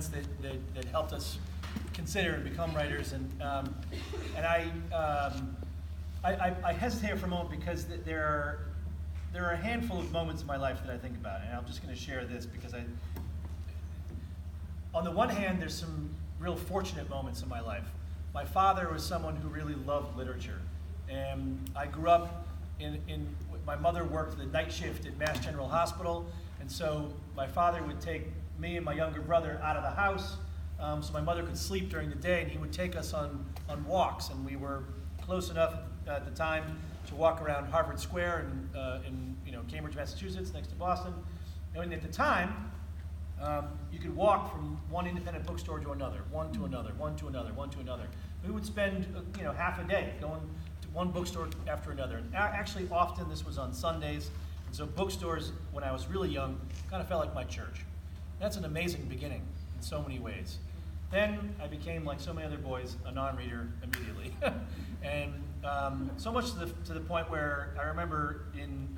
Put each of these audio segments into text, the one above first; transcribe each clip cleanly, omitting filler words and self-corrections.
events that helped us consider and become writers. And I hesitate for a moment because there are a handful of moments in my life that I think about, and I'm just going to share this because on the one hand, there's some real fortunate moments in my life. My father was someone who really loved literature, and I grew up my mother worked the night shift at Mass General Hospital, and so my father would take me and my younger brother out of the house so my mother could sleep during the day, and he would take us on walks, and we were close enough at the time to walk around Harvard Square in Cambridge, Massachusetts, next to Boston. And at the time, you could walk from one independent bookstore to another, one to another, one to another, one to another. We would spend half a day going to one bookstore after another. And actually, often this was on Sundays, and so bookstores, when I was really young, kind of felt like my church. That's an amazing beginning in so many ways. Then I became, like so many other boys, a non-reader immediately. And so much to the point where I remember in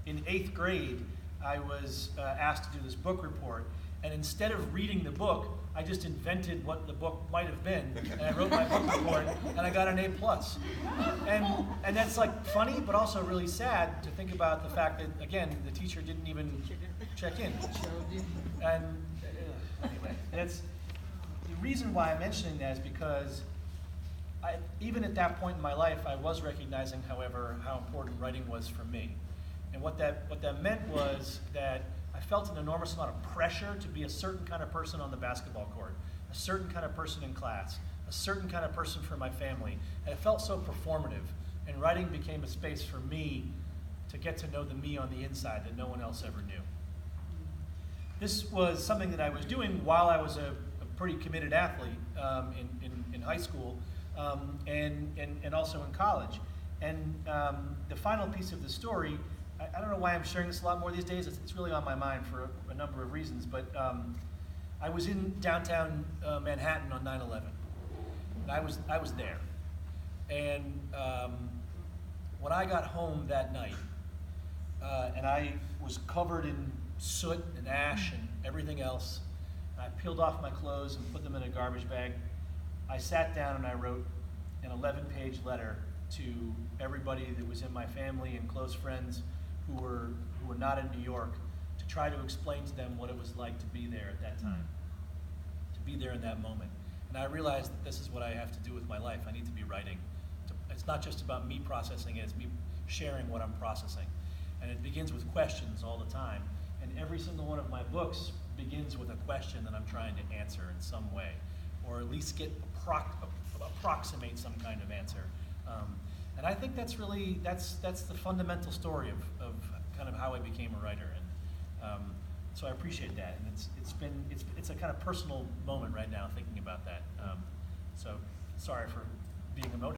8th grade, I was asked to do this book report, and instead of reading the book, I just invented what the book might have been, and I wrote my book report, and I got an A+. And that's like funny, but also really sad to think about the fact that, again, the teacher didn't even check in. And anyway, the reason why I'm mentioning that is because even at that point in my life, I was recognizing, however, how important writing was for me. And what that meant was that I felt an enormous amount of pressure to be a certain kind of person on the basketball court, a certain kind of person in class, a certain kind of person for my family. And it felt so performative. And writing became a space for me to get to know the me on the inside that no one else ever knew. This was something that I was doing while I was a pretty committed athlete in high school and also in college. And the final piece of the story, I don't know why I'm sharing this a lot more these days. It's really on my mind for a number of reasons. But I was in downtown Manhattan on 9/11. And I was there. And when I got home that night, and I was covered in soot and ash and everything else, and I peeled off my clothes and put them in a garbage bag, I sat down and I wrote an 11-page letter to everybody that was in my family and close friends who were not in New York, to try to explain to them what it was like to be there at that time, to be there in that moment. And I realized that this is what I have to do with my life. I need to be writing. It's not just about me processing it, it's me sharing what I'm processing. And it begins with questions all the time. And every single one of my books begins with a question that I'm trying to answer in some way, or at least approximate some kind of answer. And I think that's the fundamental story of kind of how I became a writer, and so I appreciate that. And it's a kind of personal moment right now thinking about that. So sorry for being emotional.